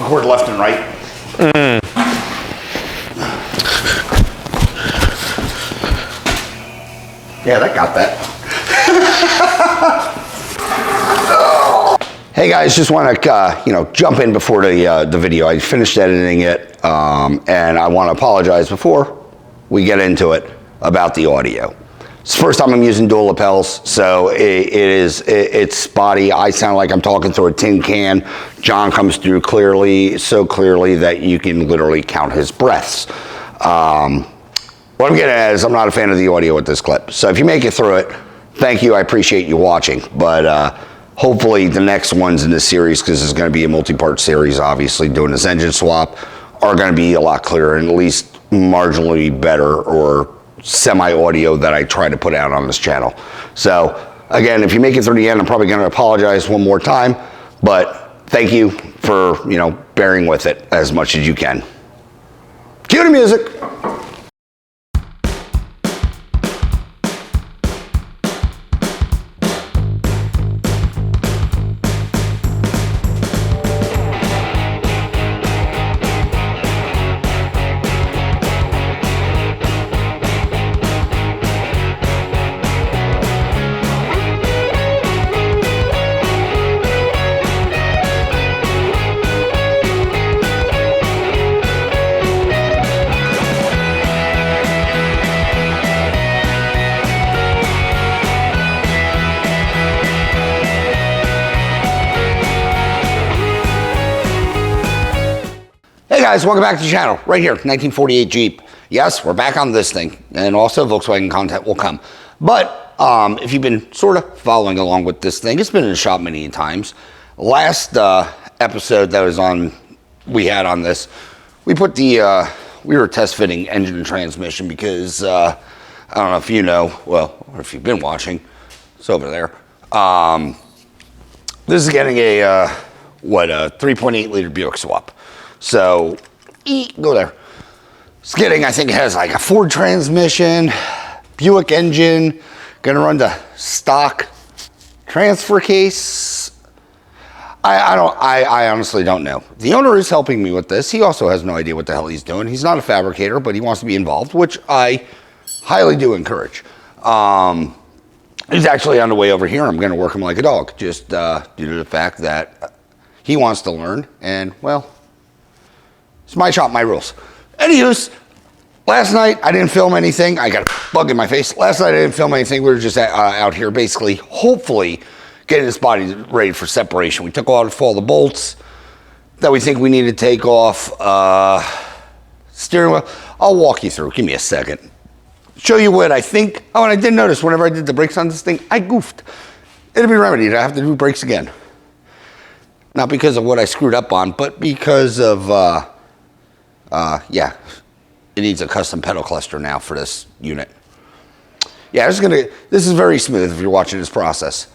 record left and right. Yeah, that got that. Hey guys, just want to jump in before the video. I finished editing it, and I want to apologize before we get into it about the audio. It's the first time I'm using dual lapels, so it's spotty. I sound like I'm talking through a tin can. John comes through clearly, so clearly that you can literally count his breaths. What I'm getting at is I'm not a fan of the audio with this clip. So if you make it through it, thank you. I appreciate you watching. But hopefully the next ones in this series, because it's going to be a multi-part series, obviously, doing this engine swap, are going to be a lot clearer and at least marginally better or semi-audio that I try to put out on this channel. So again, if you make it through the end, I'm probably going to apologize one more time. But thank you for, bearing with it as much as you can. Cue the music. Hey guys, welcome back to the channel. Right here, 1948 Jeep. Yes, we're back on this thing, and also Volkswagen content will come. But if you've been sort of following along with this thing, it's been in the shop many times. Last episode that was on, we had on this, we put the, we were test fitting engine and transmission because, I don't know if you know, well, or if you've been watching, it's over there. This is getting a 3.8 liter Buick swap. So, go there. It's getting, I think it has like a Ford transmission, Buick engine, gonna run the stock transfer case. I honestly don't know. The owner is helping me with this. He also has no idea what the hell he's doing. He's not a fabricator, but he wants to be involved, which I highly do encourage. He's actually on the way over here. I'm gonna work him like a dog, just due to the fact that he wants to learn, and well, it's my shop, my rules. Anywho's, last night I didn't film anything. I got a bug in my face. Last night I didn't film anything. We were just out here basically, hopefully, getting this body ready for separation. We took off all the bolts that we think we need to take off. Steering wheel. I'll walk you through. Give me a second. Show you what I think. Oh, and I did notice whenever I did the brakes on this thing, I goofed. It'll be remedied. I have to do brakes again. Not because of what I screwed up on, but because of... yeah, it needs a custom pedal cluster now for this unit. Yeah, this is very smooth if you're watching this process.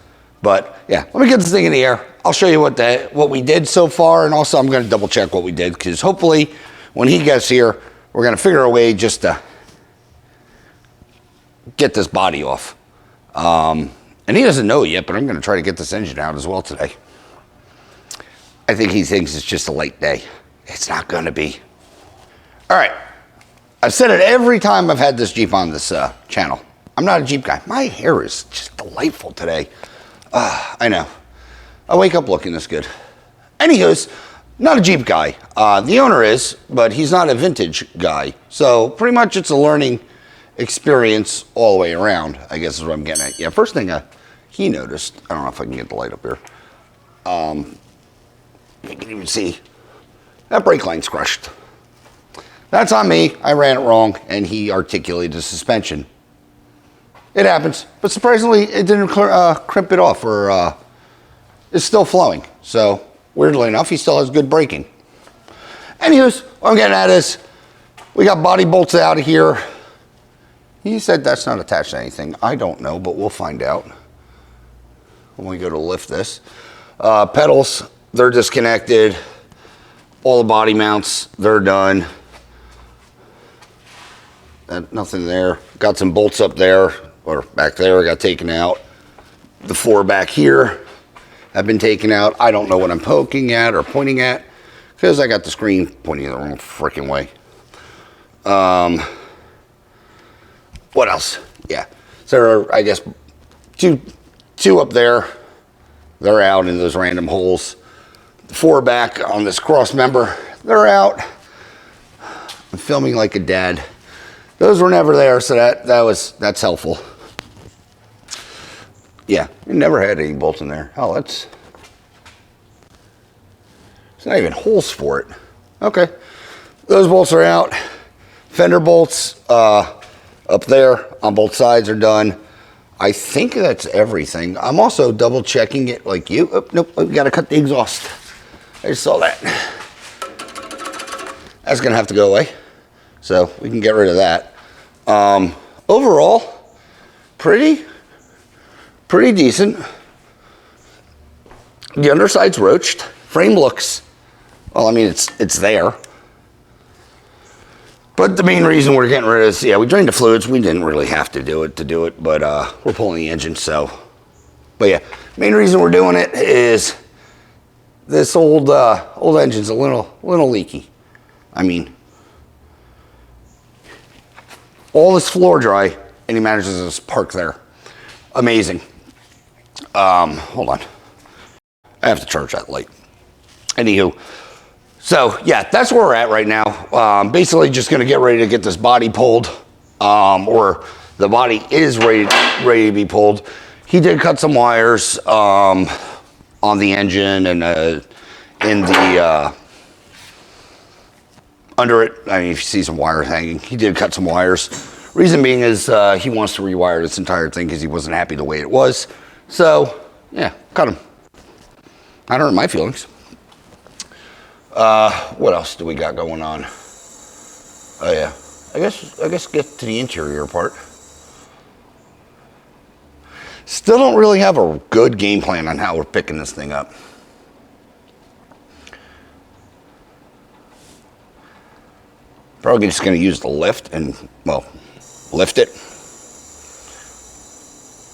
But yeah, let me get this thing in the air. I'll show you what we did so far, and also I'm going to double check what we did, because hopefully when he gets here, we're going to figure a way just to get this body off. And he doesn't know yet, but I'm going to try to get this engine out as well today. I think he thinks it's just a light day. It's not going to be. All right, I've said it every time I've had this Jeep on this channel. I'm not a Jeep guy. My hair is just delightful today. I know. I wake up looking this good. Anywho's, not a Jeep guy. The owner is, but he's not a vintage guy. So pretty much it's a learning experience all the way around, I guess is what I'm getting at. Yeah, first thing he noticed, I don't know if I can get the light up here. You can even see that brake line's crushed. That's on me. I ran it wrong, and he articulated the suspension. It happens, but surprisingly, it didn't crimp it off, or it's still flowing. So, weirdly enough, he still has good braking. Anyways, what I'm getting at is, we got body bolts out of here. He said that's not attached to anything. I don't know, but we'll find out when we go to lift this. Pedals, they're disconnected. All the body mounts, they're done. Nothing there. Got some bolts up there, or back there, got taken out. The 4 back here have been taken out. I don't know what I'm poking at or pointing at, because I got the screen pointing the wrong freaking way. What else? Yeah. So there are, I guess, two up there. They're out in those random holes. 4 back on this cross member. They're out. I'm filming like a dad. Those were never there, so that's helpful. Yeah, we never had any bolts in there. Oh, it's not even holes for it. Okay, those bolts are out. Fender bolts up there on both sides are done. I think that's everything. I'm also double checking it like you. Oh, nope, we gotta cut the exhaust. I just saw that. That's gonna have to go away. So we can get rid of that. Overall, pretty decent. The underside's roached. Frame looks, well, I mean, it's there. But the main reason we're getting rid of this, yeah, we drained the fluids. We didn't really have to do it, but we're pulling the engine, so. But yeah, main reason we're doing it is this old engine's a little leaky. I mean, all this floor dry, and he manages to just park there. Amazing. Hold on. I have to charge that light. Anywho. So yeah, that's where we're at right now. Basically just gonna get ready to get this body pulled, or the body is ready to be pulled. He did cut some wires on the engine and in the under it. I mean, if you see some wires hanging, he did cut some wires. Reason being is he wants to rewire this entire thing because he wasn't happy the way it was. So yeah, cut him. I don't hurt my feelings. What else do we got going on? Oh yeah, I guess get to the interior part. Still don't really have a good game plan on how we're picking this thing up. Probably just gonna use the lift and, well, lift it.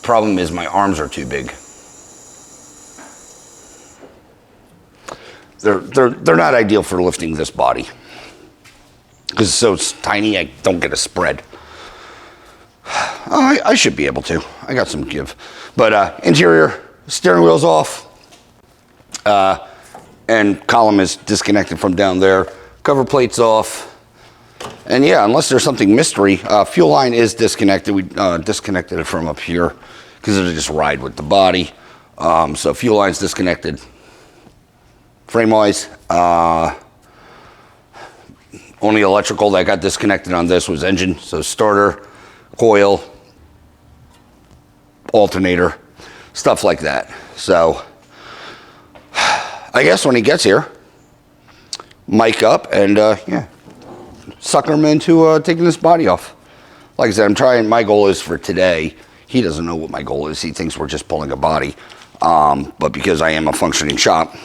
Problem is my arms are too big. They're not ideal for lifting this body because it's so tiny. I don't get a spread. Oh, I should be able to. I got some give. But interior, steering wheel's off, and column is disconnected from down there. Cover plate's off. And yeah, unless there's something mystery, fuel line is disconnected. We disconnected it from up here because it'll just ride with the body. So fuel line's disconnected. Frame-wise, only electrical that got disconnected on this was engine. So starter, coil, alternator, stuff like that. So I guess when he gets here, mic up and yeah, sucker him into taking this body off. Like I said, I'm trying, my goal is for today. He doesn't know what my goal is. He thinks we're just pulling a body. But because I am a functioning shop,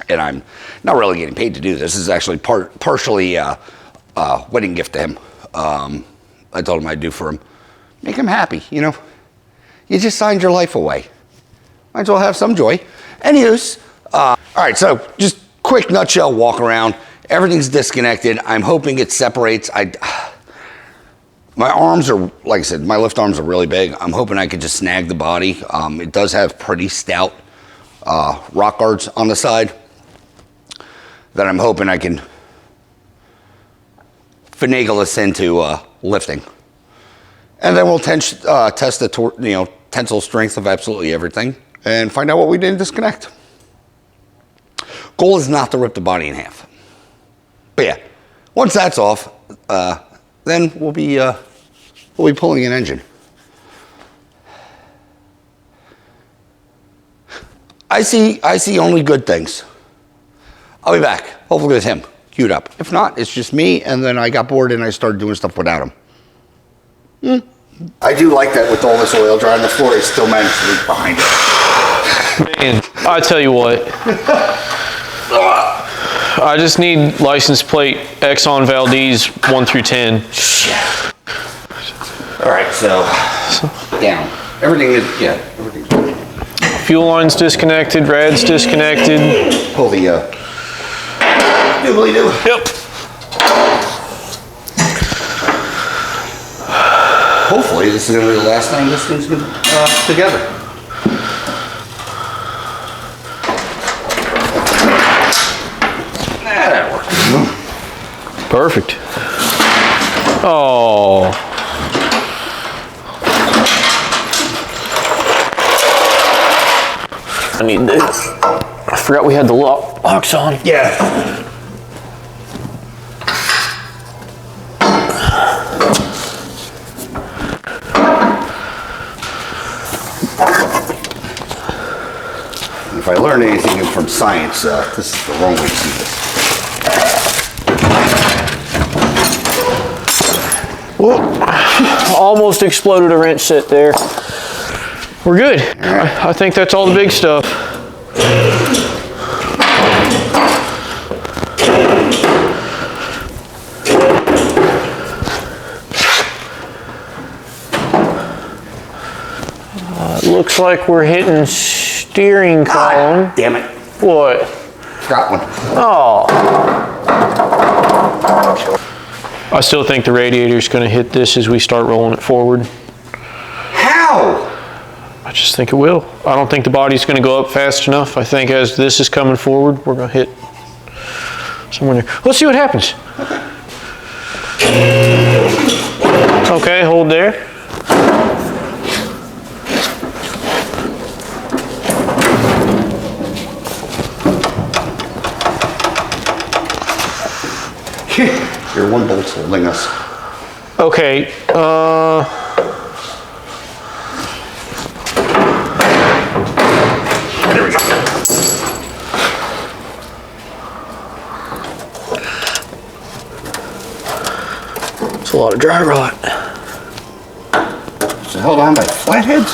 and I'm not really getting paid to do this is actually partially a wedding gift to him. I told him I'd do for him. Make him happy, you know. You just signed your life away. Might as well have some joy. Anyways, all right, so just quick nutshell walk around. Everything's disconnected. I'm hoping it separates. My arms are, like I said, my lift arms are really big. I'm hoping I could just snag the body. It does have pretty stout rock guards on the side that I'm hoping I can finagle us into lifting. And then we'll test the tensile strength of absolutely everything and find out what we didn't disconnect. Goal is not to rip the body in half. But yeah, once that's off, then we'll be pulling an engine. I see only good things. I'll be back, hopefully with him queued up. If not, it's just me, and then I got bored and I started doing stuff without him. I do like that with all this oil dry on the floor, it still managed to leak behind it. Man, I tell you what. I just need license plate Exxon Valdez 1 through 10. All right, so down. Everything is, yeah, everything's good. Fuel line's disconnected, rad's disconnected. Pull the Doobly doo. Yep. Hopefully this is going to be the last time this thing's together. That worked. Perfect. Oh. I need this. I forgot we had the locks on. Yeah. If I learned anything from science, this is the wrong way to do this. Whoa. Almost exploded a wrench set there. We're good. I think that's all the big stuff. Looks like we're hitting steering column. Ah, damn it. What? Got one. Oh. I still think the radiator's going to hit this as we start rolling it forward. How? I just think it will. I don't think the body's going to go up fast enough. I think as this is coming forward, we're going to hit somewhere there. Let's see what happens. Okay, hold there. Your one bolt's holding us. Okay, There we go. it's a lot of dry rot. Is it held on by flatheads?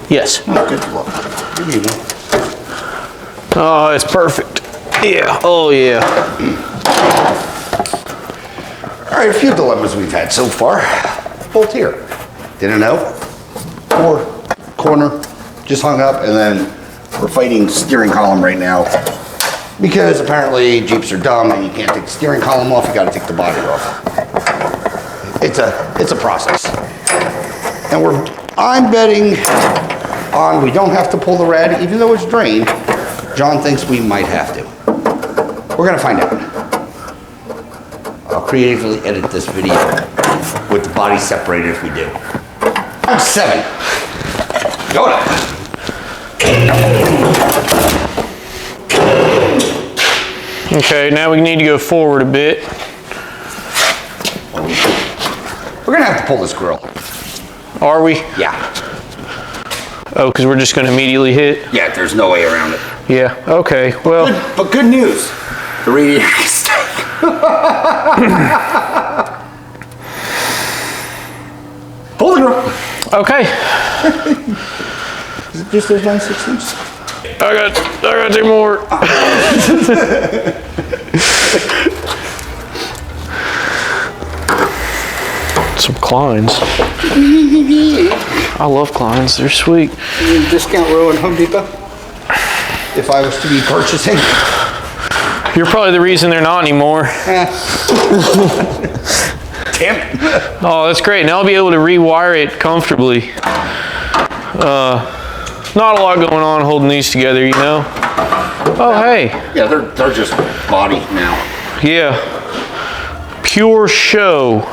Yes. Oh, good luck. Here you go. Oh, it's perfect. Yeah, oh yeah. All right, a few dilemmas we've had so far. Bolt here. Didn't know. Or corner, just hung up, and then we're fighting steering column right now because apparently Jeeps are dumb and you can't take the steering column off, you gotta take the body off. It's a process. And I'm betting on we don't have to pull the rad, even though it's drained. John thinks we might have to. We're gonna find out. I'll creatively edit this video with the body separated if we do. Round 7. Go up. Okay, now we need to go forward a bit. We're gonna have to pull this grill. Are we? Yeah. Oh, because we're just going to immediately hit? Yeah, there's no way around it. Yeah, okay, well. But good news. The radiator is stuck. Pull the grill. Okay. Is it just those 9/16? I got 2 more. Some Kleins. I love Kleins, they're sweet. Discount row at Home Depot? If I was to be purchasing. You're probably the reason they're not anymore. Damn it. Oh, that's great. Now I'll be able to rewire it comfortably. Not a lot going on holding these together, you know? Oh, hey. Yeah, they're just body now. Yeah. Pure show.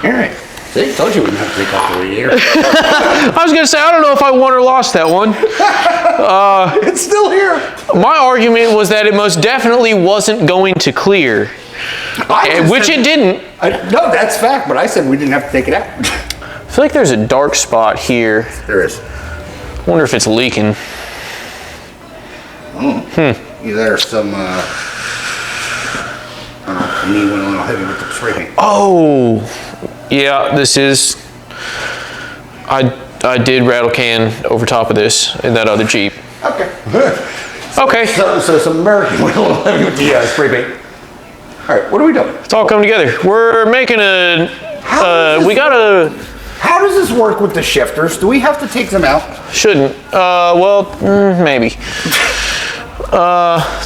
All right. See, told you we didn't have to take off the radiator. I was gonna say, I don't know if I won or lost that one. It's still here. My argument was that it most definitely wasn't going to clear, which it didn't. No, that's fact, but I said we didn't have to take it out. I feel like there's a dark spot here. There is. Wonder if it's leaking. There's some, you need one a little heavy with the spray paint. Oh, yeah, this is, I did rattle can over top of this in that other Jeep. Okay. Okay. So some American went a little heavy with the spray paint. All right, what are we doing? It's all coming together. We're making a, How does this work with the shifters? Do we have to take them out? shouldn't, maybe.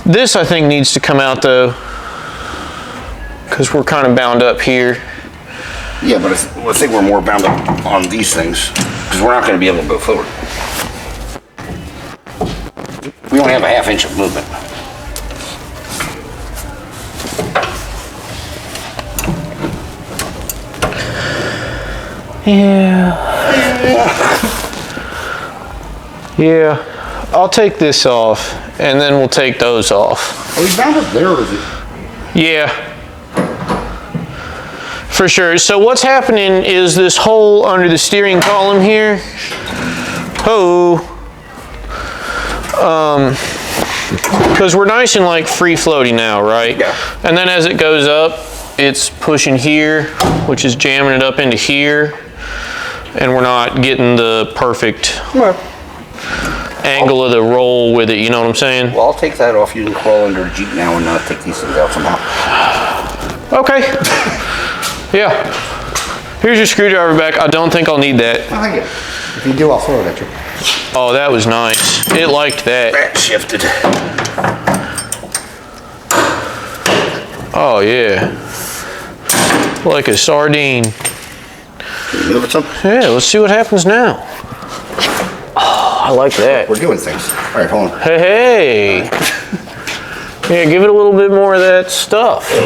This I think needs to come out though. because we're kind of bound up here. Yeah, but I think we're more bound up on these things because we're not going to be able to go forward. We only have a ½ inch of movement. Yeah, I'll take this off, and then we'll take those off. Are we bound up there, or is it? Yeah, for sure. So what's happening is this hole under the steering column here. Because we're nice and like free floating now, right? Yeah. And then as it goes up, it's pushing here, which is jamming it up into here, and we're not getting the perfect angle of the roll with it, you know what I'm saying? Well, I'll take that off. You can crawl under the Jeep now and take these things out somehow. Okay. Yeah. Here's your screwdriver back. I don't think I'll need that. I like it. If you do, I'll throw it at you. Oh, that was nice. It liked that. That shifted. Oh, yeah. Like a sardine. Can you move it some? Yeah, let's see what happens now. Oh, I like that. We're doing things. All right, hold on. Hey. Yeah, give it a little bit more of that stuff. All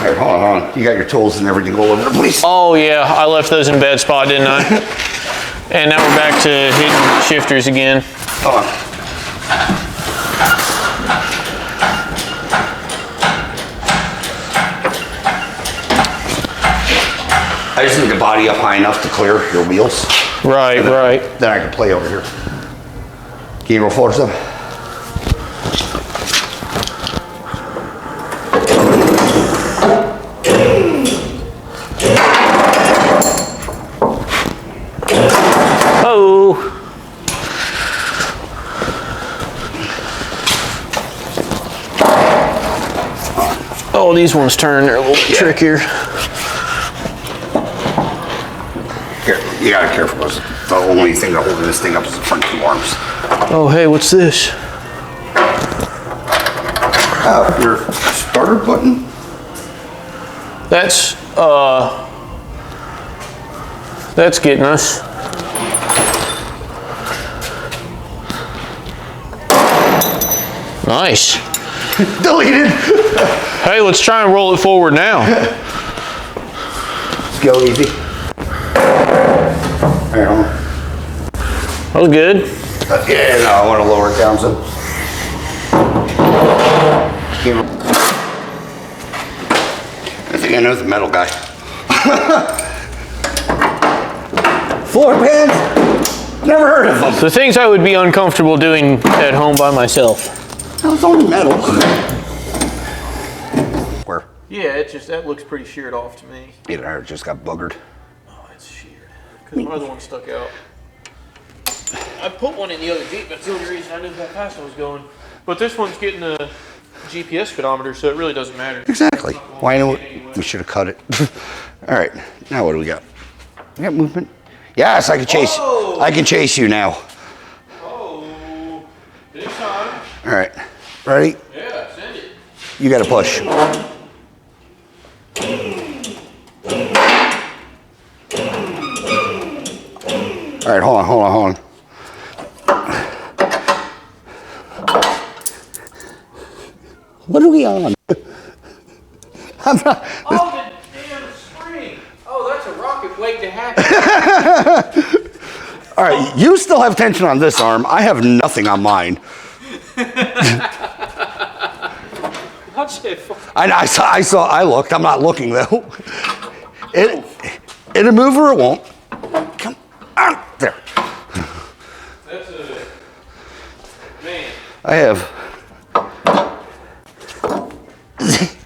right, hold on. You got your tools and everything all over the place. Oh, yeah. I left those in a bad spot, didn't I? And now we're back to hitting shifters again. Hold on. I just need the body up high enough to clear your wheels. Right, right. Then I can play over here. Can you roll forward some? Oh. Oh, these ones turn. They're a little bit trickier. Here, you gotta be careful because the only thing that holding this thing up is the front two arms. Oh, hey, what's this? Your starter button? That's getting us. Nice. Deleted. Hey, let's try and roll it forward now. Go easy. All right, hold on. That was good. Yeah, no, I want to lower it down some. I think I know the metal guy. Floor pans? Never heard of them. The things I would be uncomfortable doing at home by myself. No, it's only metal. Where? Yeah, that looks pretty sheared off to me. It just got boogered. Oh, it's sheared. Because my other one stuck out. I put one in the other Jeep. That's the only reason I knew how fast I was going. But this one's getting a GPS speedometer, so it really doesn't matter. Exactly. Why well, we should have cut it. All right. Now what do we got? We got movement. Yes, I can chase. Oh. I can chase you now. Oh, big time. All right. Ready? Yeah, send it. You got to push. All right, hold on. What are we on? I'm not. Oh, the damn spring. Oh, that's a rocket waiting to happen. All right, you still have tension on this arm. I have nothing on mine. I looked. I'm not looking though. It'll move or it won't. Come on, there. That's a man. I have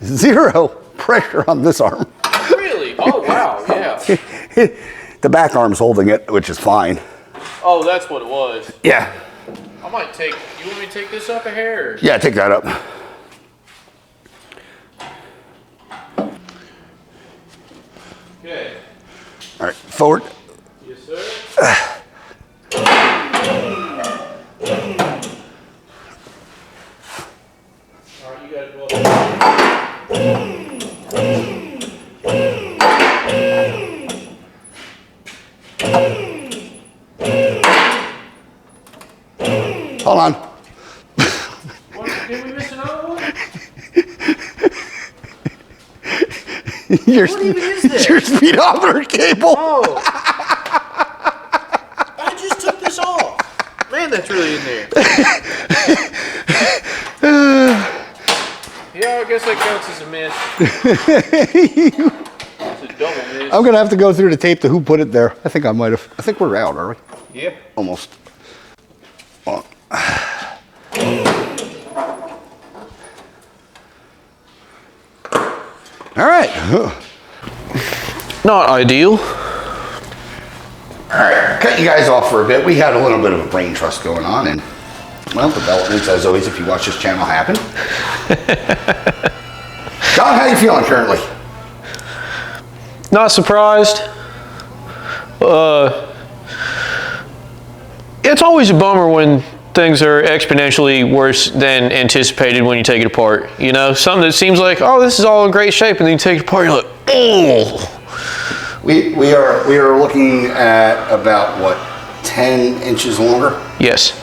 zero pressure on this arm. Really? Oh wow, yeah. The back arm's holding it, which is fine. Oh, that's what it was. Yeah. I might take. You want me to take this up a hair? Or? Yeah, take that up. Okay. All right, forward. Yes, sir. All right, you got to go up. Your, What even is this? Your speedometer cable. Oh. I just took this off. Man, that's really in there. Yeah, I guess that counts as a miss. It's a double miss. I'm gonna have to go through the tape to who put it there. I think I might have. I think we're out, are we? Yeah. Almost. Well, all right. Not ideal. All right, cut you guys off for a bit. We had a little bit of a brain trust going on, and well, developments as always. If you watch this channel, happen. Don, how you feeling currently? Not surprised. It's always a bummer when things are exponentially worse than anticipated when you take it apart. You know, something that seems like, oh, this is all in great shape, and then you take it apart, you're like, oh. We are looking at about what, 10 inches longer? Yes.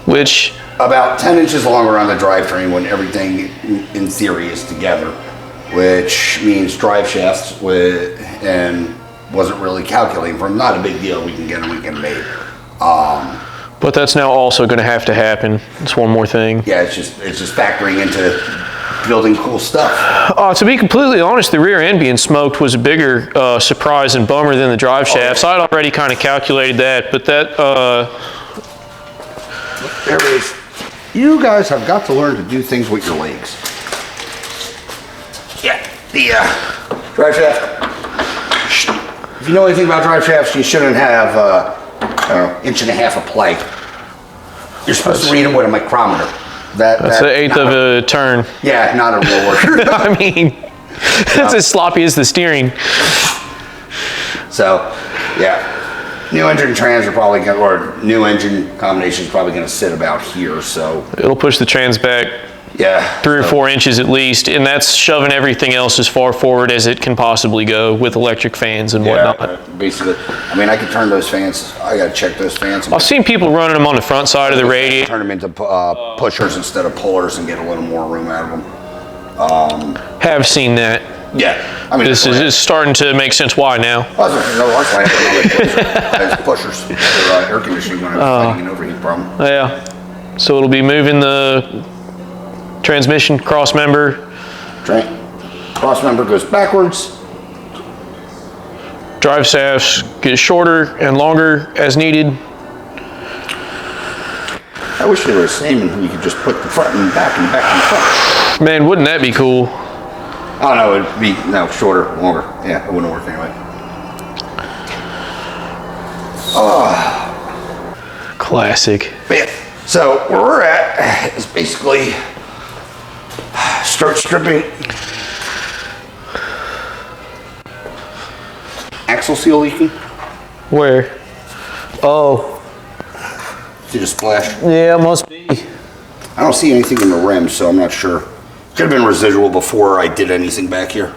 Which About 10 inches longer on the drivetrain when everything in theory is together, which means drive shafts and wasn't really calculating for them. Not a big deal. We can get them made. but that's now also going to happen. It's one more thing. Yeah, it's just factoring into building cool stuff. To be completely honest, the rear end being smoked was a bigger surprise and bummer than the drive shafts. I'd already kind of calculated that, but that There is. You guys have got to learn to do things with your legs. Yeah, the drive shaft. If you know anything about drive shafts, you shouldn't have, I don't know, 1.5 inches of play. You're supposed to read them with a micrometer. That's an eighth of a turn. Yeah, not a roller. I mean, that's as sloppy as the steering. So, yeah. New engine trans are probably going to, or new engine combination is probably going to sit about here, so. It'll push the trans back Yeah. 3 or 4 inches at least, and that's shoving everything else as far forward as it can possibly go with electric fans and whatnot. Basically. I mean, I can turn those fans, I got to check those fans. I've seen people running them on the front side of the radiator. Turn them into pushers instead of pullers and get a little more room out of them. Have seen that. Yeah. I mean, This is starting to make sense why now. As pushers for air conditioning when I'm fighting an overheat problem. Yeah. So it'll be moving the transmission cross member. Cross member goes backwards. Drive shafts get shorter and longer as needed. I wish they were the same and we could just put the front and back and back and front. Man, wouldn't that be cool? Oh no, it'd be shorter, longer. Yeah, it wouldn't work anyway. Classic. But yeah, so where we're at is basically start stripping axle seal leaking. Where? Oh. See the splash? Yeah, must be. I don't see anything in the rim, so I'm not sure. Could have been residual before I did anything back here.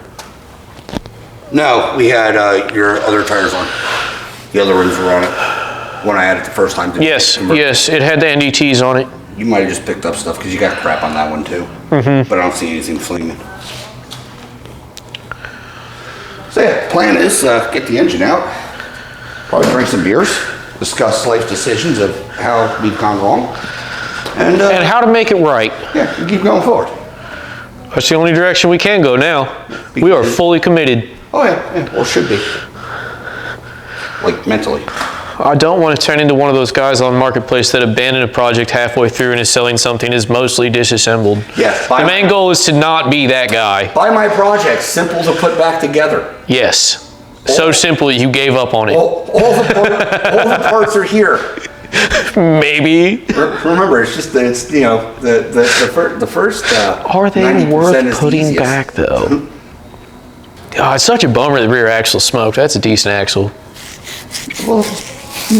No, we had your other tires on. The other rims were on it when I had it the first time. Yes, yes, it had the NDTs on it. You might have just picked up stuff because you got crap on that one too. But I don't see anything flaming. So yeah, plan is get the engine out. Probably drink some beers. Discuss life decisions of how we've gone wrong. And how to make it right. Yeah, we keep going forward. That's the only direction we can go now. We are fully committed. Oh yeah, well, should be. Like mentally. I don't want to turn into one of those guys on Marketplace that abandoned a project halfway through and is selling something that's mostly disassembled. Yeah. The main goal is to not be that guy. Buy my project, simple to put back together. Yes. So simple you gave up on it. All the parts are here. Maybe. Remember, it's just that it's, you know, the first. Are they 90% worth is the putting easiest. back though? Oh, it's such a bummer the rear axle smoked. That's a decent axle. Well,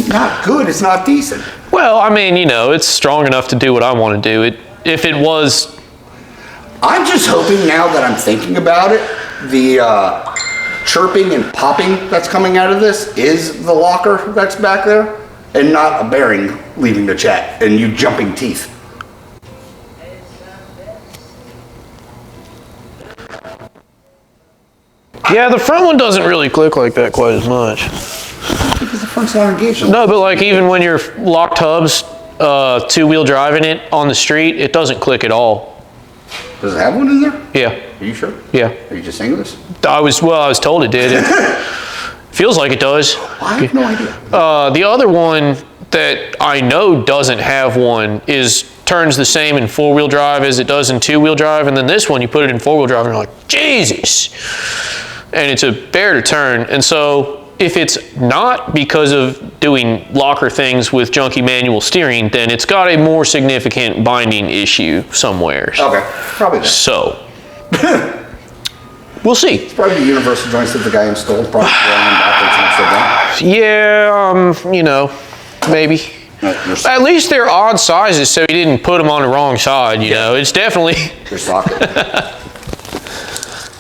not good. It's not decent. Well, I mean, you know, it's strong enough to do what I want to do. If it was. I'm just hoping now that I'm thinking about it, the chirping and popping that's coming out of this is the locker that's back there, and not a bearing leaving the chat and you jumping teeth. Yeah, the front one doesn't really click like that quite as much. Because the front's not engaged. No, but like even when you're locked hubs, two-wheel driving it on the street, it doesn't click at all. Does it have one in there? Yeah. Are you sure? Yeah. Are you just saying this? I was told it did. It feels like it does. I have no idea. The other one that I know doesn't have one turns the same in four-wheel drive as it does in two-wheel drive, and then this one you put it in four-wheel drive and you're like, Jesus! And it's a bear to turn. And so if it's not because of doing locker things with junky manual steering, then it's got a more significant binding issue somewhere. Okay, probably that. So, we'll see. It's probably the universal joints that the guy installed, probably backwards and Yeah, you know, maybe. At least they're odd sizes, so he didn't put them on the wrong side, you know. It's definitely... Your socket.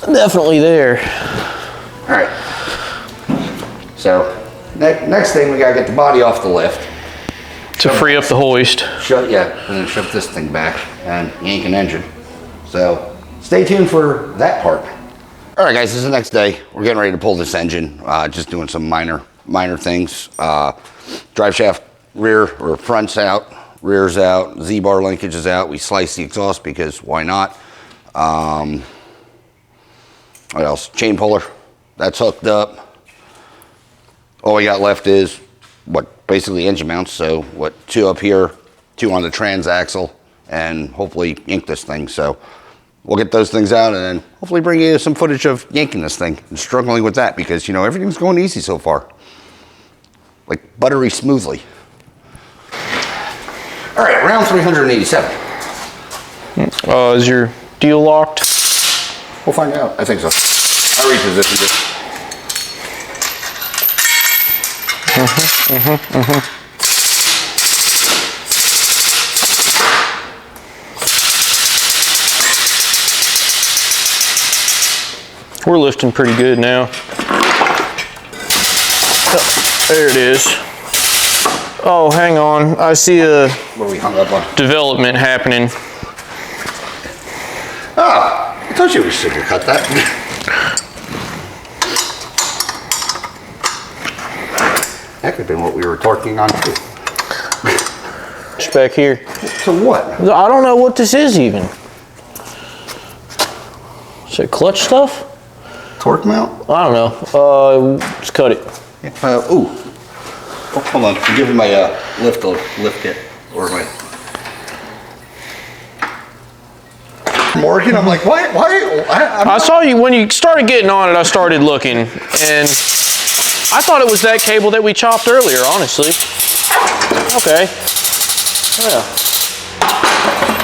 Definitely there. All right. So, next thing, we gotta get the body off the lift. To free up the hoist. And then shove this thing back and yank an engine. So, stay tuned for that part. All right, guys, this is the next day. We're getting ready to pull this engine. Just doing some minor things. Drive shaft rear or front's out, rear's out, Z-bar linkage is out. We sliced the exhaust because why not? What else? Chain puller, that's hooked up. All we got left is basically engine mounts. So two up here, two on the transaxle, and hopefully ink this thing. So we'll get those things out and then hopefully bring you some footage of yanking this thing and struggling with that because, you know, everything's going easy so far. Like buttery smoothly. All right, round 387. Is your deal locked? We'll find out. I think so. I repositioned it. We're lifting pretty good now. Oh, there it is. Oh, hang on. I see a What are we hung up on? development happening. Oh, I told you we should have cut that. That could have been what we were torquing on too. It's back here. So what? I don't know what this is even. Is it clutch stuff? Torque mount? I don't know. Let's cut it. Ooh. Oh, hold on. I'm giving my lift kit. Or my... Morgan, I'm like, why? I saw you, when you started getting on it, I started looking, and I thought it was that cable that we chopped earlier, honestly. Okay. Yeah.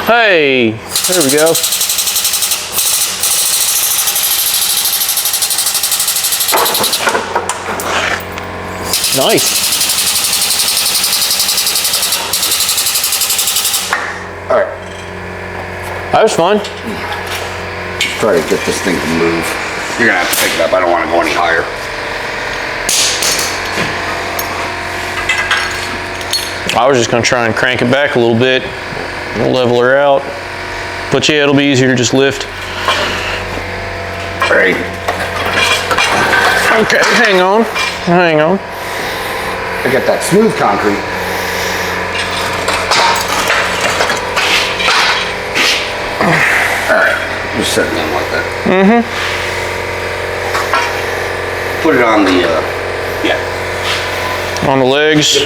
Hey, there we go. Nice. All right. That was fun. Let's try to get this thing to move. You're gonna have to pick it up. I don't want to go any higher. I was just gonna try and crank it back a little bit, level her out. But yeah, it'll be easier to just lift. All right. Okay, hang on. I got that smooth concrete. All right, just set it down like that. Mm-hmm. Put it on the, On the legs.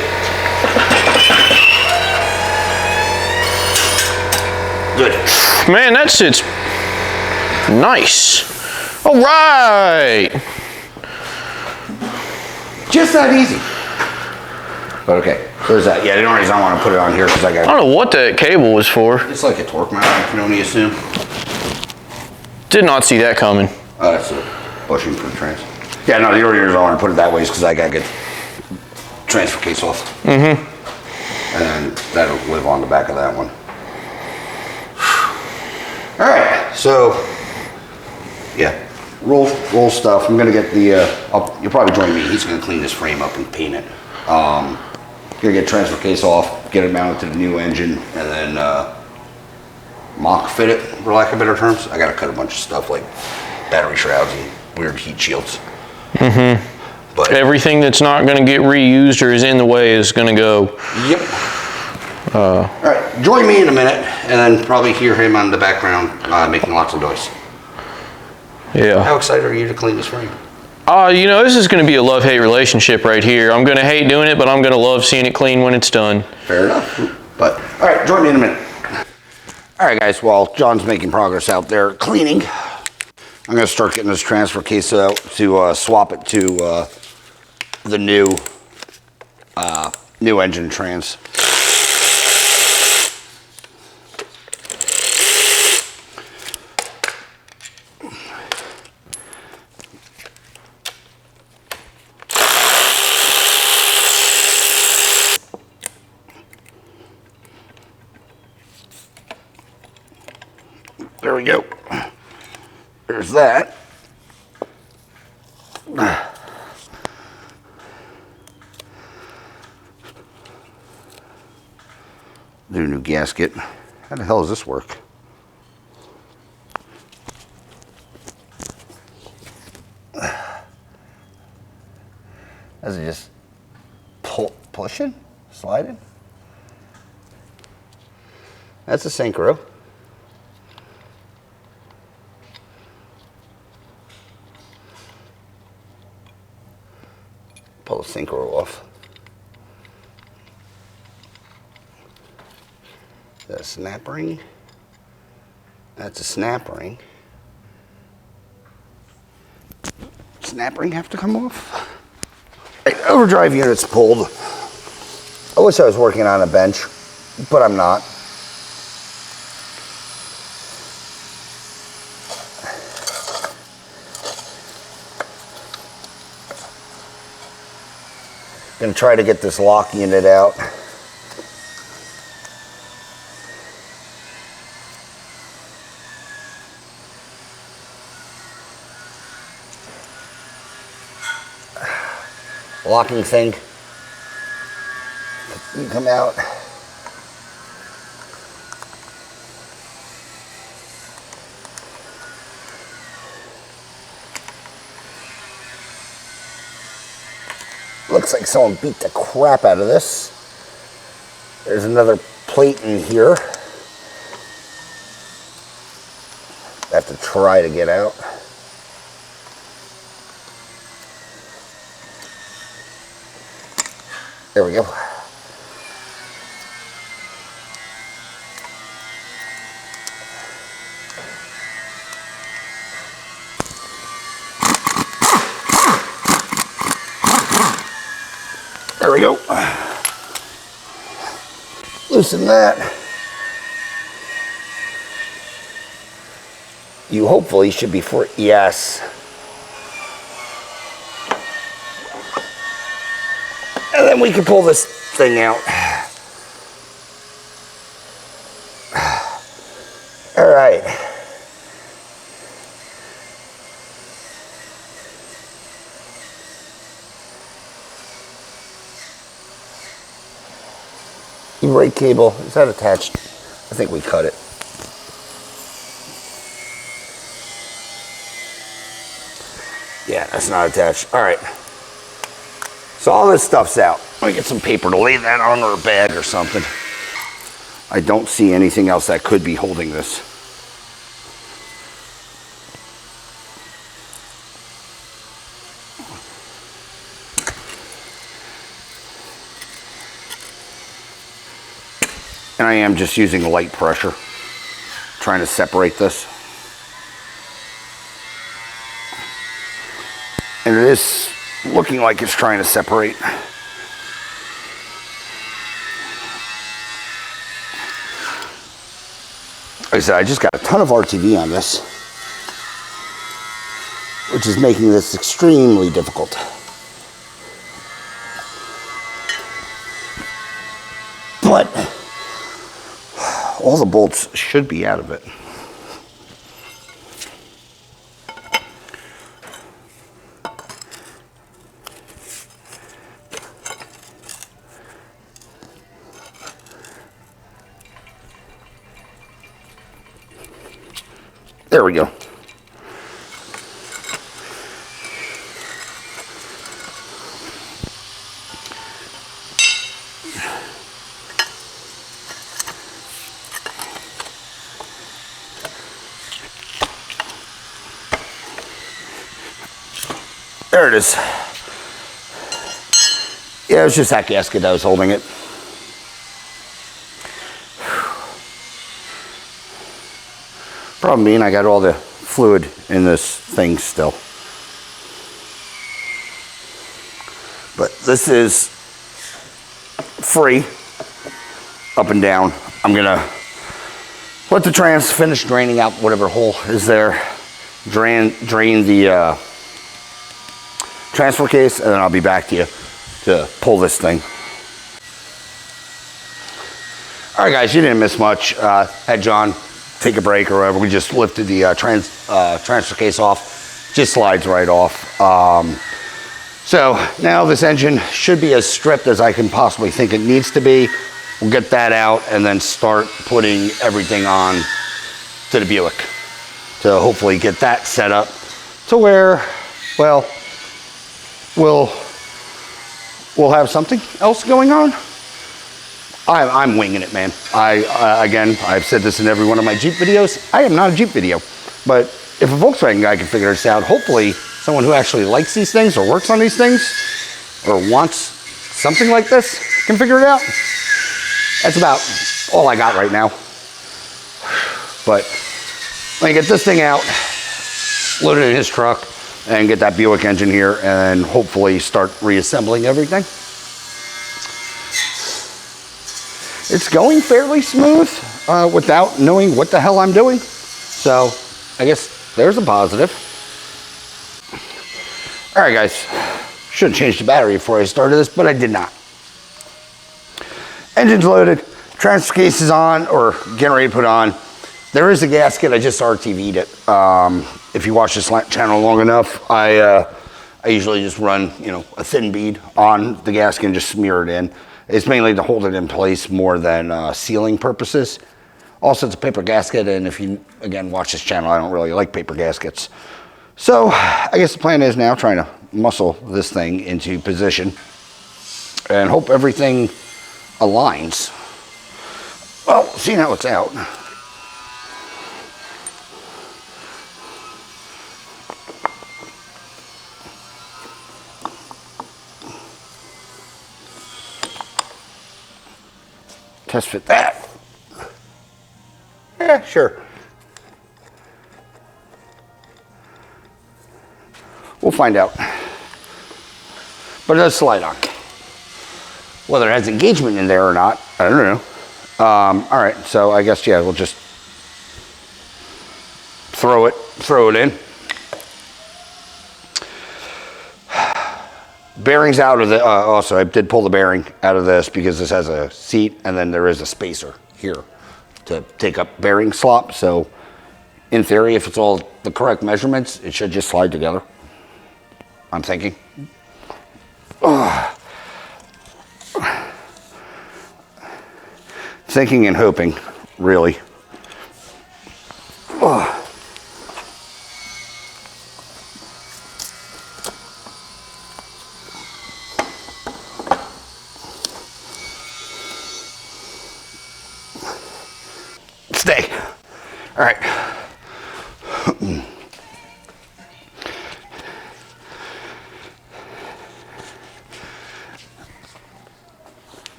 Good. Man, that sits nice. All right. Just that easy. But okay, there's that. Yeah, the only reason I want to put it on here because I I got. don't know what that cable was for. It's like a torque mount, I can only assume. Did not see that coming. Oh, that's a bushing for the trans. Yeah, no, the only reason I want to put it that way is because I got to get transfer case off. Mm-hmm. And that'll live on the back of that one. All right, so yeah, roll stuff. I'm gonna get the. You'll probably join me. He's gonna clean this frame up and paint it. Gonna get transfer case off, get it mounted to the new engine, and then mock fit it, for lack of better terms. I gotta cut a bunch of stuff like battery shrouds and weird heat shields. But everything that's not going to get reused or is in the way is going to go. Yep. All right, join me in a minute, and then probably hear him on the background making lots of noise. Yeah. How excited are you to clean this frame? You know, this is going to be a love-hate relationship right here. I'm going to hate doing it, but I'm going to love seeing it clean when it's done. Fair enough. But, all right, join me in a minute. All right, guys, while John's making progress out there cleaning, I'm going to start getting this transfer case out to swap it to the new engine trans. There we go. There's that. Do a new gasket. How the hell does this work? Is it just pushing? Sliding? That's a synchro. Pull the synchro off. Is that a snap ring? That's a snap ring. Snap ring have to come off? Right, overdrive unit's pulled. I wish I was working on a bench, but I'm not. Gonna try to get this lock unit out. Locking thing. You come out. Looks like someone beat the crap out of this. There's another plate in here. I have to try to get out. There we go. There we go. Loosen that. You hopefully should be for, yes. And then we can pull this thing out. All right. E-brake cable, is that attached? I think we cut it. Yeah, that's not attached. All right. So all this stuff's out. Let me get some paper to lay that on, or a bag or something. I don't see anything else that could be holding this. And I am just using light pressure, trying to separate this. And it is looking like it's trying to separate. Like I said, I just got a ton of RTV on this, which is making this extremely difficult. But all the bolts should be out of it. There we go. There it is. Yeah, it was just that gasket that was holding it. Problem being, I got all the fluid in this thing still. But this is free, up and down. I'm gonna let the trans finish draining out whatever hole is there. Drain the transfer case, and then I'll be back to you to pull this thing. All right, guys, you didn't miss much. Had John take a break or whatever. We just lifted the transfer case off. Just slides right off. So now this engine should be as stripped as I can possibly think it needs to be. We'll get that out and then start putting everything on to the Buick to hopefully get that set up to where, well, we'll have something else going on. I'm winging it, man. Again, I've said this in every one of my Jeep videos. I am not a Jeep video, but if a Volkswagen guy can figure this out, hopefully someone who actually likes these things or works on these things or wants something like this can figure it out. That's about all I got right now. But let me get this thing out, load it in his truck, and get that Buick engine here, and hopefully start reassembling everything. It's going fairly smooth without knowing what the hell I'm doing. So I guess there's a positive. All right, guys. Should have changed the battery before I started this, but I did not. Engine's loaded, transfer case is on, or getting ready to put on. There is a gasket, I just RTV'd it. If you watch this channel long enough, I usually just run, a thin bead on the gasket and just smear it in. It's mainly to hold it in place more than sealing purposes. Also, it's a paper gasket, and if you, again, watch this channel, I don't really like paper gaskets. So, I guess the plan is now trying to muscle this thing into position and hope everything aligns. Well, seeing how it's out. Test fit that. Yeah, sure. We'll find out. But it does slide on. Whether it has engagement in there or not, I don't know. All right, so I guess, yeah, we'll just throw it in. Bearings out of the, also I did pull the bearing out of this because this has a seat and then there is a spacer here to take up bearing slop. So in theory, if it's all the correct measurements, it should just slide together. I'm thinking. Thinking and hoping, really. Stay. All right.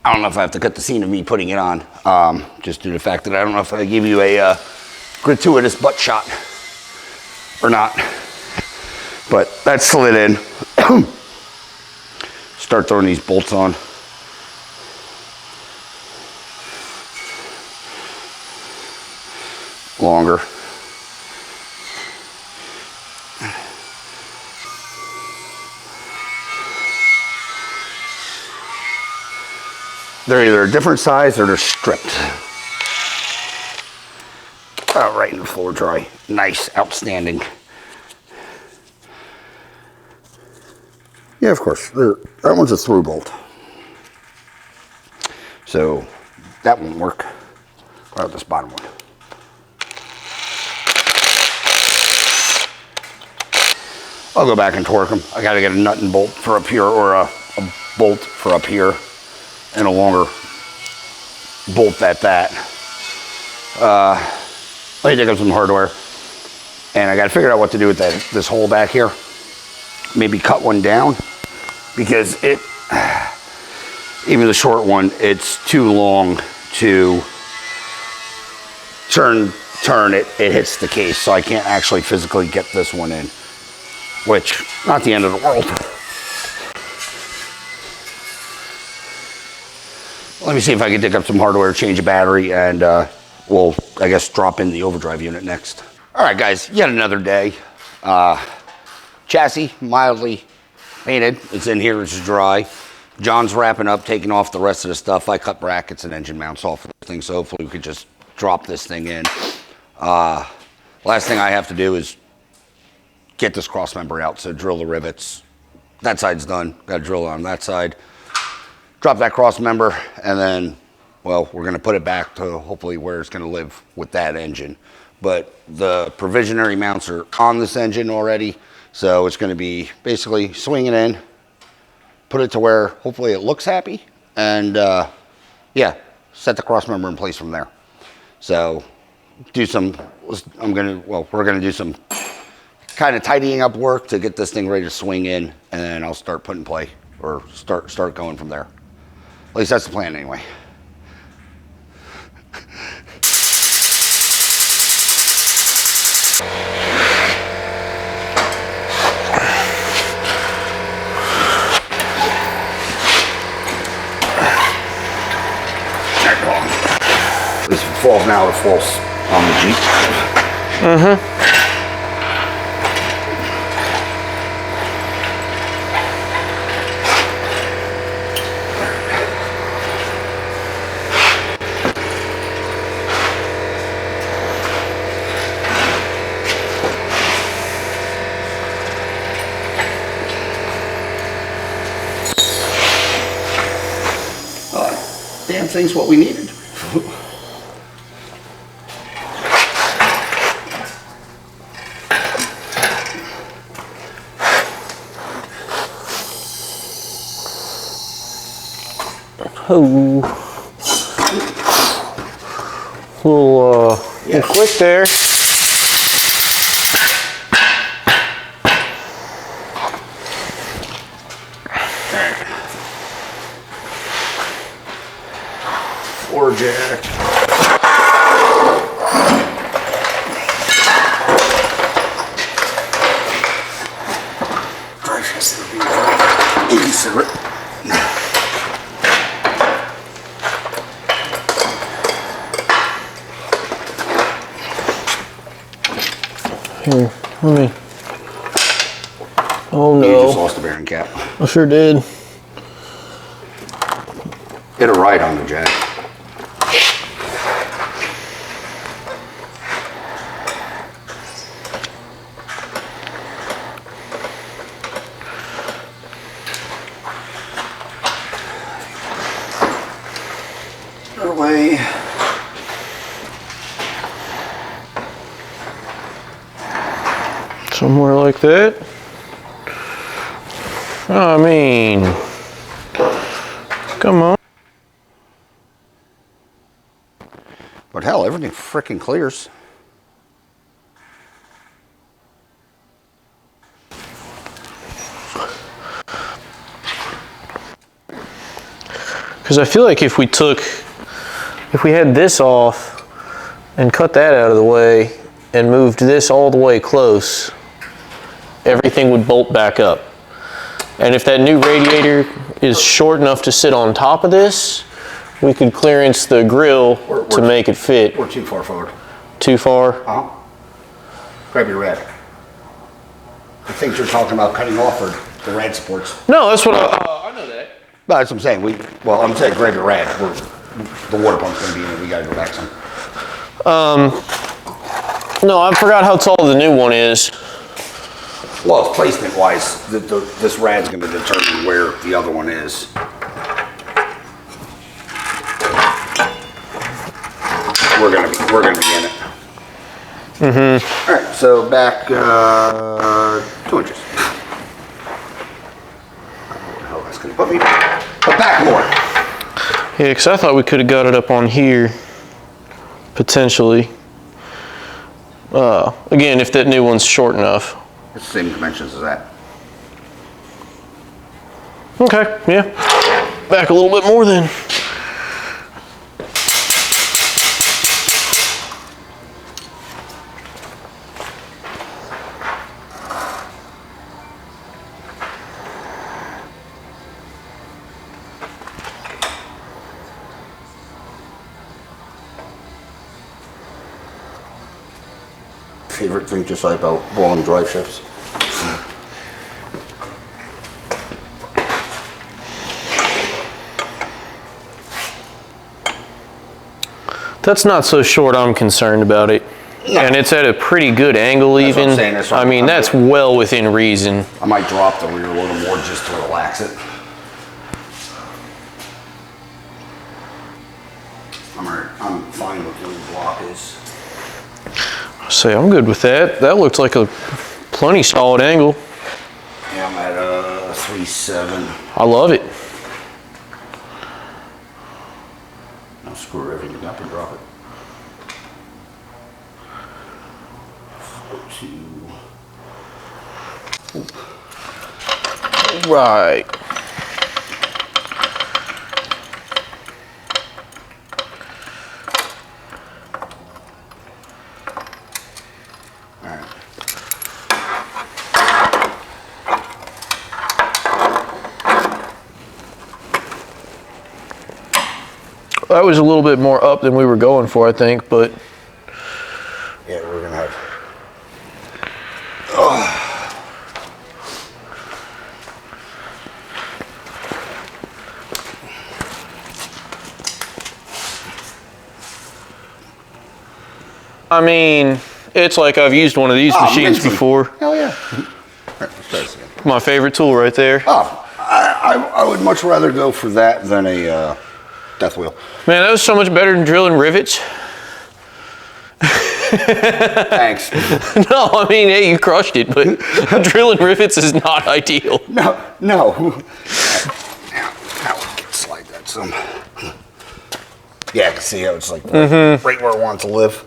I don't know if I have to cut the scene of me putting it on, just due to the fact that I don't know if I give you a gratuitous butt shot or not. But that's slid in. Start throwing these bolts on. Longer. They're either a different size or they're stripped. Oh, right in the floor dry. Nice, outstanding. Yeah, of course. That one's a through bolt. So that won't work. What about this bottom one? I'll go back and torque them. I gotta get a nut and bolt for up here, or a bolt for up here, and a longer bolt at that. Let me dig up some hardware. And I gotta figure out what to do with this hole back here. maybe cut one down, because it, even the short one, it's too long to turn it hits the case, so I can't actually physically get this one in, which, not the end of the world. Let me see if I can dig up some hardware, change a battery, and we'll, I guess, drop in the overdrive unit next. All right, guys, yet another day. Chassis, mildly painted. It's in here, it's dry. John's wrapping up, taking off the rest of the stuff. I cut brackets and engine mounts off of the thing, so hopefully we could just drop this thing in. Last thing I have to do is get this cross member out, so drill the rivets. That side's done, gotta drill on that side. Drop that cross member, and then, well, we're gonna put it back to hopefully where it's gonna live with that engine. But the provisionary mounts are on this engine already, so it's gonna be basically swing it in, put it to where hopefully it looks happy, and yeah, set the cross member in place from there. So do some, we're gonna do some kind of tidying up work to get this thing ready to swing in, and then I'll start putting play, or start going from there. At least that's the plan anyway. At least if it falls now, it falls on the Jeep. Mm-hmm. Damn thing's what we needed. Oh, little quick there. Floor jack. Drive chassis will be inconsiderate. Here, let me. Oh no. You just lost the bearing cap. I sure did. Hit a right on the jack. Away. Somewhere like that. I mean, come on. But hell, everything frickin' clears. Because I feel like if we had this off and cut that out of the way and moved this all the way close, everything would bolt back up. And if that new radiator is short enough to sit on top of this, we could clearance the grill to make it fit. We're too far forward. Too far? Uh-huh. Grab your rad. I think you're talking about cutting off the rad supports. No, that's what I know that. No, that's what I'm saying. I'm saying grab your rad. The water pump's gonna be in it. We gotta go back some. No, I forgot how tall the new one is. Well, placement-wise, this rad's going to determine where the other one is. We're going to be in it. Mm-hmm. All right, so back 2 inches. I don't know where the hell that's going to put me, but back more. Yeah, because I thought we could have got it up on here, potentially. Again, if that new one's short enough. It's the same dimensions as that. Okay, yeah. Back a little bit more then. Favorite thing to say about long drive shifts? That's not so short, I'm concerned about it. No. And it's at a pretty good angle That's what even. I'm saying, that's what I mean, that's well within reason. I might drop the rear a little more just to relax it. I'm fine with where the block is. So I'm good with that. That looks like a plenty solid angle. Yeah, I'm at 3.7. I love it. Now screw everything up and drop it. 4.2. Right. That was a little bit more up than we were going for, I think, but. Yeah, we're gonna have. I mean, it's like I've used one of these machines minty. before. Hell yeah. Let's try this again. My favorite tool right there. Oh, I would much rather go for that than a death wheel. Man, that was so much better than drilling rivets. Thanks. No, I mean, hey, you crushed it, but drilling rivets is not ideal. No. Now we can slide that some. Yeah, I can see how it's like right where I want it to live.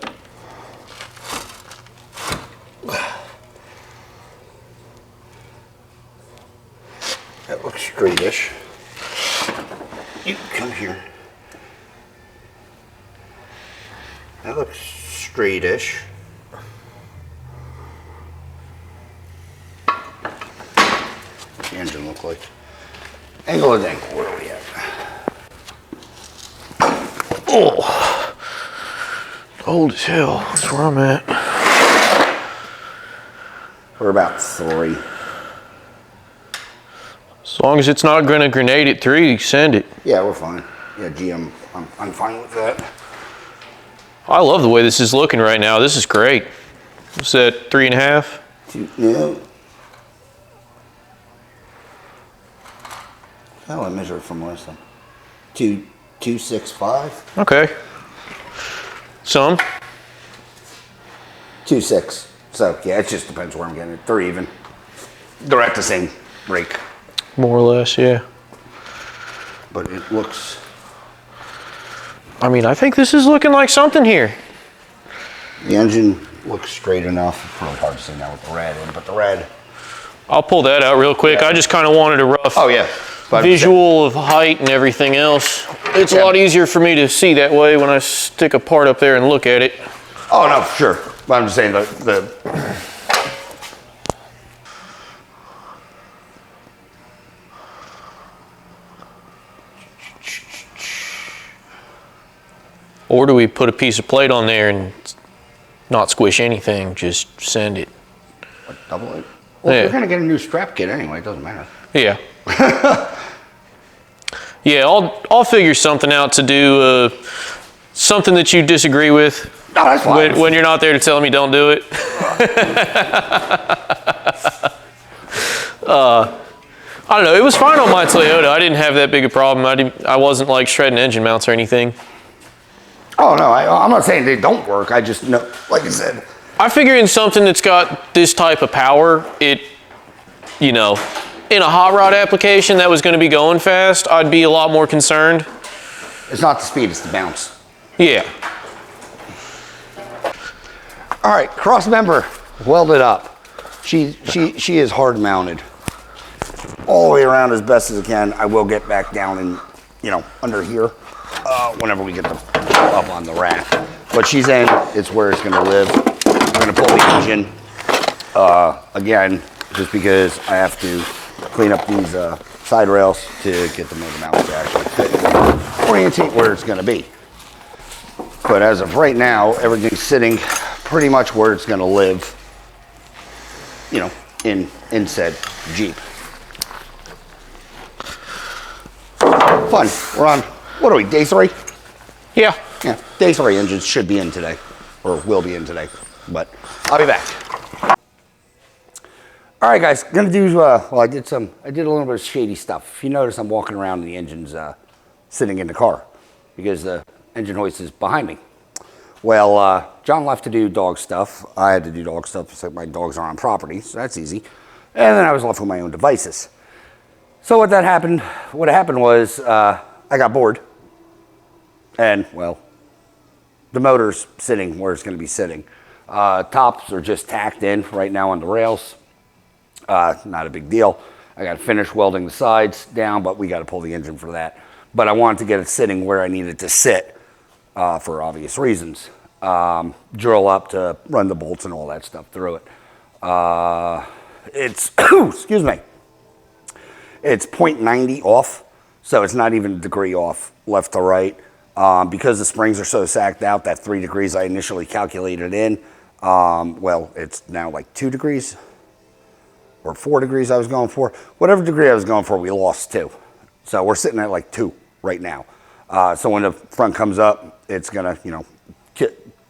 That looks straightish. You come here. That looks straightish. What's the engine look like? Angle and angle, where are we at? Oh, old as hell. That's where I'm at. We're about 3. As long as it's not going to grenade at 3, send it. Yeah, we're fine. Yeah, GM, I'm fine with that. I love the way this is looking right now. This is great. What's that, 3.5? Yeah. How I measure it from last time? 2.65. Okay. Some. 2.6. So yeah, it just depends where I'm getting it. They're even. They're at the same rake. More or less, yeah. But it looks. I mean, I think this is looking like something here. The engine looks straight enough. It's really hard to see now with the rad in, but the rad. I'll pull that out real quick. Yeah. I just kind of wanted a rough visual of height and everything else. It's a lot easier for me to see that way when I stick a part up there and look at it. Oh no, for sure. But I'm just saying the Or do we put a piece of plate on there and not squish anything, just send it? what, double it. Well, Yeah. we're gonna get a new strap kit anyway. It doesn't matter. Yeah. Yeah, I'll figure something out to do, something that you disagree with. No, that's fine. When you're not there to tell me don't do it. I don't know. It was fine on my Toyota. I didn't have that big a problem. I wasn't like shredding engine mounts or anything. Oh no, I'm not saying they don't work. I just know, like I said. I figure in something that's got this type of power, in a hot rod application that was going to be going fast, I'd be a lot more concerned. It's not the speed, it's the bounce. Yeah. All right, cross member welded up. She is hard mounted. Oh, all the way around as best as I can. I will get back down and, you know, under here whenever we get them up on the rack. But she's in, it's where it's gonna live. I'm gonna pull the engine, again, just because I have to clean up these side rails to get the motor mount to actually fit and orientate where it's gonna be. But as of right now, everything's sitting pretty much where it's gonna live, you know, in said Jeep. Fun. We're on, what are we, day 3? Yeah. Yeah, day 3 engines should be in today, or will be in today, but I'll be back. All right, guys, gonna do, well, I did a little bit of shady stuff. If you notice, I'm walking around and the engine's sitting in the car because the engine hoist is behind me. Well, John left to do dog stuff. I had to do dog stuff, so my dogs are on property, so that's easy. And then I was left with my own devices. So what happened was I got bored. And, well, the motor's sitting where it's going to be sitting. Tops are just tacked in right now on the rails. Not a big deal. I got to finish welding the sides down, but we got to pull the engine for that. But I wanted to get it sitting where I needed to sit for obvious reasons. Drill up to run the bolts and all that stuff through it. It's, excuse me, it's 0.90 off, so it's not even a degree off left to right. Because the springs are so sacked out, that 3 degrees I initially calculated in, well, it's now like 2 degrees or 4 degrees I was going for. Whatever degree I was going for, we lost 2. So we're sitting at like 2 right now. So when the front comes up, it's gonna, you know,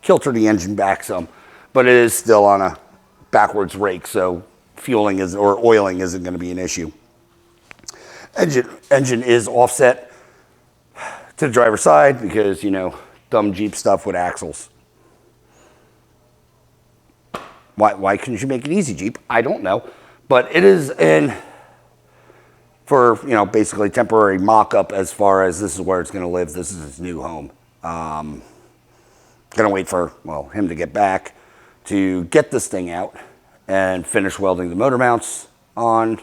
kilter the engine back some, but it is still on a backwards rake, so fueling or oiling isn't gonna be an issue. Engine is offset to the driver's side because, you know, dumb Jeep stuff with axles. Why couldn't you make it easy, Jeep? I don't know. But it is in for, you know, basically temporary mock-up as far as this is where it's going to live. This is its new home. Going to wait for, well, him to get back to get this thing out and finish welding the motor mounts on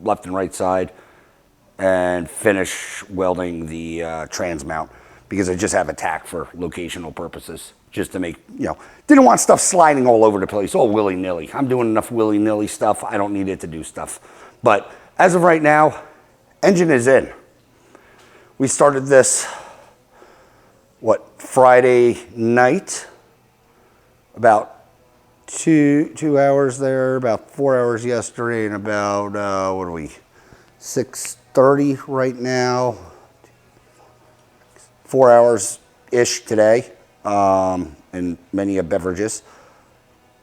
left and right side, and finish welding the trans mount because I just have a tack for locational purposes, just to make, you know, didn't want stuff sliding all over the place, all willy-nilly. I'm doing enough willy-nilly stuff. I don't need it to do stuff. But as of right now, engine is in. We started this, what, Friday night, about two hours there, about 4 hours yesterday, and about, what are we, 6:30 right now, 4 hours-ish today, and many a beverages,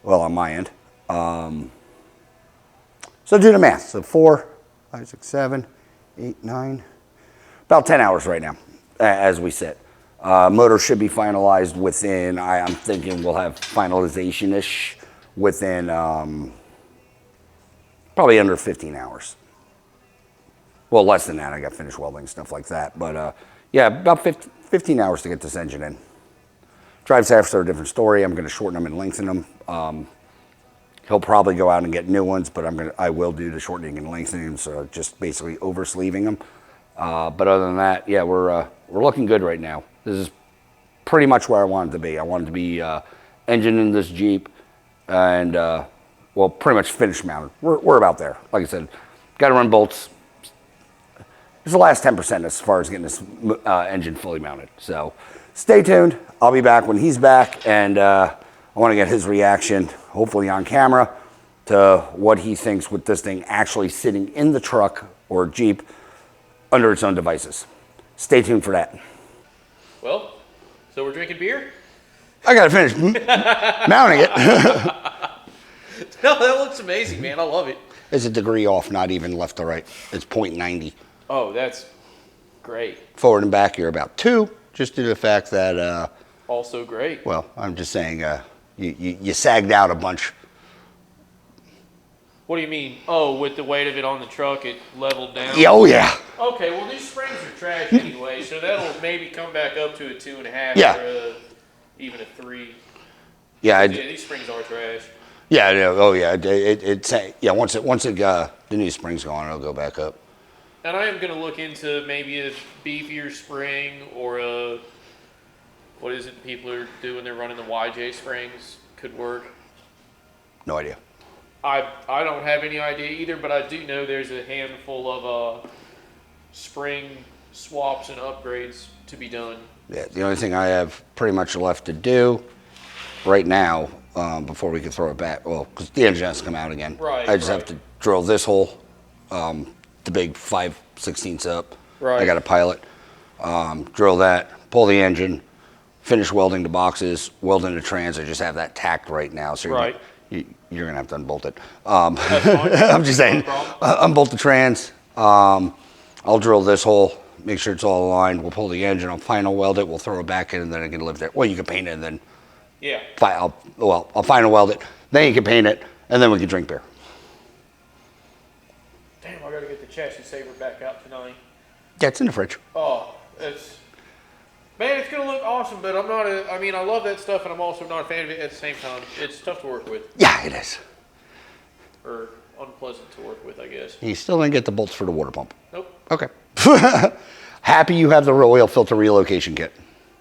well, on my end. So do the math. So 4, 5, 6, 7, 8, 9, about 10 hours right now as we sit. Motor should be finalized within, I'm thinking we'll have finalization-ish within probably under 15 hours. Well, less than that. I got finished welding, stuff like that. But yeah, about 15 hours to get this engine in. Drive shafts are a different story. I'm going to shorten them and lengthen them. He'll probably go out and get new ones, but I will do the shortening and lengthening, so just basically over sleeving them. But other than that, yeah, we're looking good right now. This is pretty much where I wanted to be. I wanted to be engine in this Jeep, and well, pretty much finish mounted. We're about there. Like I said, got to run bolts. It's the last 10% as far as getting this engine fully mounted. So stay tuned. I'll be back when he's back, and I want to get his reaction, hopefully on camera, to what he thinks with this thing actually sitting in the truck or Jeep under its own devices. Stay tuned for that. Well, so we're drinking beer? I got to finish mounting it. No, that looks amazing, man. I love it. It's a degree off, not even left to right. It's 0.90. Oh, that's great. Forward and back, you're about 2, just due to the fact that... also great. Well, I'm just saying you sagged out a bunch. What do you mean? Oh, with the weight of it on the truck, it leveled down? Yeah, oh, yeah. Okay, well, these springs are trash anyway, so that'll maybe come back up to a 2.5 Yeah. or even a 3. Yeah, Yeah, these springs are trash. Yeah, oh yeah, once the new spring's gone, it'll go back up. And I am going to look into maybe a beefier spring or a, what is it people are doing? They're running the YJ springs. Could work. No idea. I don't have any idea either, but I do know there's a handful of spring swaps and upgrades to be done. Yeah, the only thing I have pretty much left to do right now, before we can throw it back, well, because the engine has to come out again. Right. I just have to drill this hole, the big 5/16 up. Right. I got a pilot. Drill that, pull the engine, finish welding the boxes, welding the trans. I just have that tacked right now, so you're gonna have to unbolt it. That's fine. I'm just saying, unbolt the trans. I'll drill this hole, make sure it's all aligned. We'll pull the engine, I'll final weld it, we'll throw it back in, and then I can live there. Well, you can paint it, and then I'll final weld it, then you can paint it, and then we can drink beer. Damn, I gotta get the chassis saver back out tonight. Yeah, it's in the fridge. Oh, man, it's gonna look awesome, but I love that stuff, and I'm also not a fan of it at the same time. It's tough to work with. Yeah, it is. Or unpleasant to work with, I guess. You still didn't get the bolts for the water pump. Nope. Okay. Happy you have the oil filter relocation kit.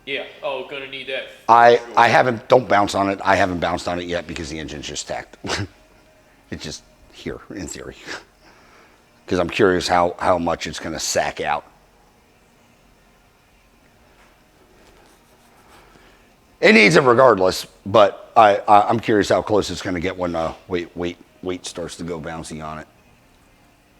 Yeah. Oh, gonna need that. I haven't, don't bounce on it. I haven't bounced on it yet because the engine's just stacked. It's just here, in theory. Because I'm curious how much it's gonna sack out. It needs it regardless, but I'm curious how close it's gonna get when weight starts to go bouncy on it.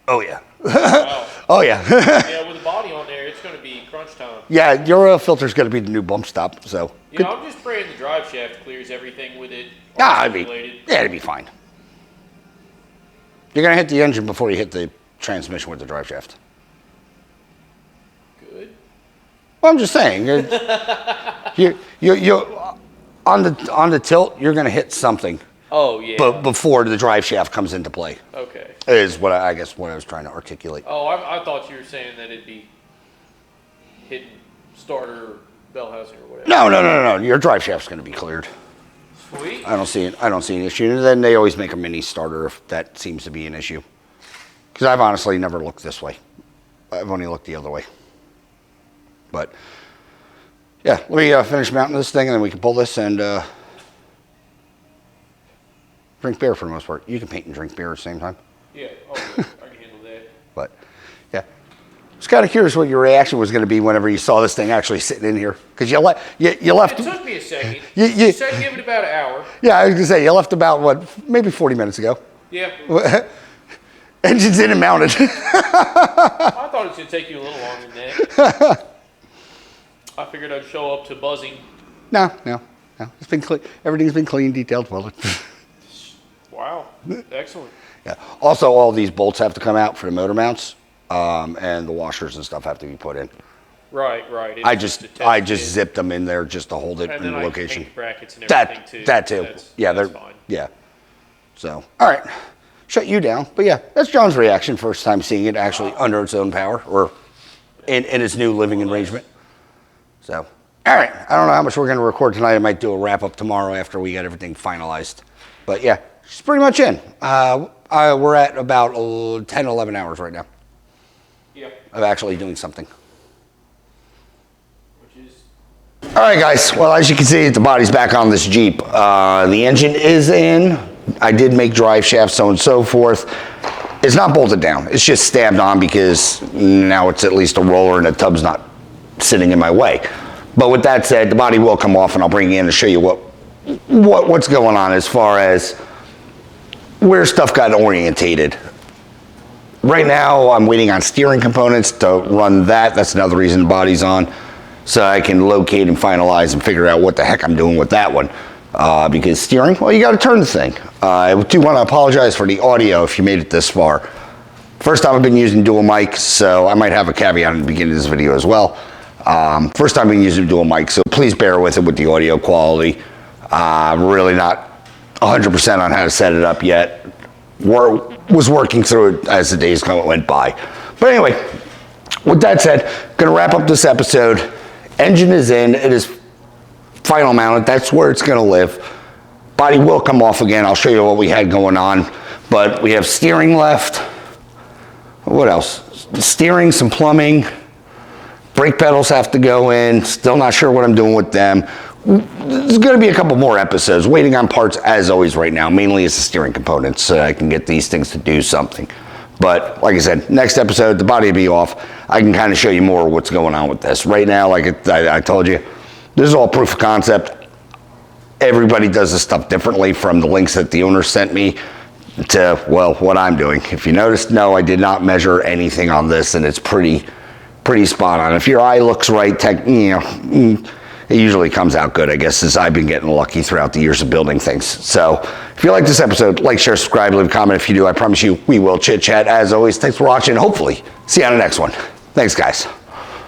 Oh yeah. Wow. Oh yeah. Yeah, with the body on there, it's gonna be crunch time. Yeah, your oil filter's gonna be the new bump stop, so. Yeah, I'm just praying the drive shaft clears everything with it. It'd be fine. You're gonna hit the engine before you hit the transmission with the drive shaft. Good. Well, I'm just saying. You on the tilt, you're gonna hit something. Oh yeah. But before the drive shaft comes into play. Okay. Is what I guess what I was trying to articulate. Oh, I thought you were saying that it'd be hitting starter or bell housing or whatever. No. Your drive shaft's gonna be cleared. Sweet. I don't see an issue. And then they always make a mini starter if that seems to be an issue. Because I've honestly never looked this way. I've only looked the other way. But yeah, let me finish mounting this thing, and then we can pull this and drink beer for the most part. You can paint and drink beer at the same time. Yeah, I can handle that. But yeah, I was kind of curious what your reaction was going to be whenever you saw this thing actually sitting in here, because you left. It took me a second. You said give it about an hour. Yeah, I was going to say you left about maybe 40 minutes ago. Yeah. Engine's in and mounted. I thought it was going to take you a little longer than that. I figured I'd show up to buzzing. No. It's been clean. Everything's been clean, detailed, welded. Wow. Excellent. Yeah. Also, all these bolts have to come out for the motor mounts, and the washers and stuff have to be put in. Right. I just zipped them in there just to hold it in the location. Paint brackets and everything too. That too. That's fine. Yeah. So, all right. Shut you down. But yeah, that's John's reaction. First time seeing it actually under its own power or in its new living arrangement. So, all right. I don't know how much we're going to record tonight. I might do a wrap up tomorrow after we get everything finalized. But yeah, she's pretty much in. We're at about 10, 11 hours right now. Yeah. Of actually doing something. All right, guys. Well, as you can see, the body's back on this Jeep. The engine is in. I did make drive shafts, so on and so forth. It's not bolted down. It's just stabbed on because now it's at least a roller and the tub's not sitting in my way. But with that said, the body will come off, and I'll bring you in to show you what's going on as far as where stuff got orientated. Right now, I'm waiting on steering components to run that. That's another reason the body's on. So I can locate and finalize and figure out what the heck I'm doing with that one. Because steering, well, you got to turn the thing. I do want to apologize for the audio if you made it this far. First time I've been using dual mics, so I might have a caveat in the beginning of this video as well. First time I've been using dual mics, so please bear with it with the audio quality. I'm really not 100% on how to set it up yet. Was working through it as the days went by. But anyway, with that said, going to wrap up this episode. Engine is in. It is final mounted. That's where it's going to live. Body will come off again. I'll show you what we had going on. But we have steering left. What else? Steering, some plumbing. Brake pedals have to go in. Still not sure what I'm doing with them. There's going to be a couple more episodes. Waiting on parts as always right now. Mainly it's the steering components. So I can get these things to do something. But like I said, next episode, the body will be off. I can kind of show you more of what's going on with this. Right now, like I told you, this is all proof of concept. Everybody does this stuff differently, from the links that the owner sent me to, well, what I'm doing. If you noticed, no, I did not measure anything on this, and it's pretty spot on. If your eye looks right, it usually comes out good, I guess, since I've been getting lucky throughout the years of building things. So if you like this episode, like, share, subscribe, leave a comment. If you do, I promise you we will chit chat. As always, thanks for watching. Hopefully see you on the next one. Thanks, guys.